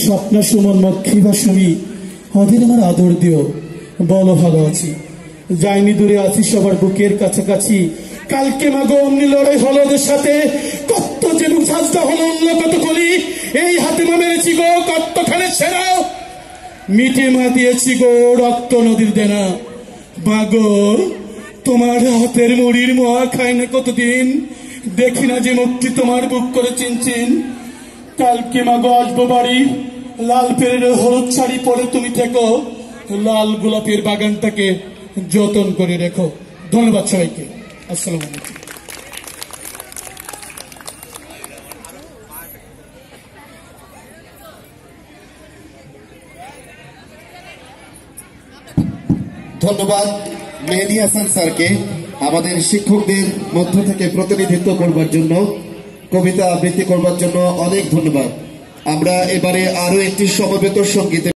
স্বপ্না সুমন মক্ষী বা সুমি ওদের আমার আদর দিও, বলো ভালো আছি, যাইনি দূরে আছি সবার বুকের কাছাকাছি। কালকে মাগো অমনি লড়াই হলো ওদের সাথে, কত যে সাজটা হলো অন্য কত কলি, এই হাতে মা মেরেছি গো কতখানে ছেড়া, মিটে মা দিয়েছি গো রক্ত নদীর দেনা। মাগো তোমার হাতের মুড়ির মোয়া খাই না কতদিন, দেখি না যে মুক্তি তোমার বুক করে চিনচিন। কালকে মাগো আসবো বাড়ি, লাল পেরের হলুদ শাড়ি পরে তুমি থেকো, লাল গোলাপের বাগানটাকে যতন করে রেখো। ধন্যবাদ সবাইকে, আসসালামু আলাইকুম। ধন্যবাদ মেহেদী হাসান স্যারকে আমাদের শিক্ষকদের মধ্য থেকে প্রতিনিধিত্ব করবার জন্য, কবিতা আবৃত্তি করবার জন্য অনেক ধন্যবাদ। আমরা এবারে আরো একটি সমবেত সঙ্গীত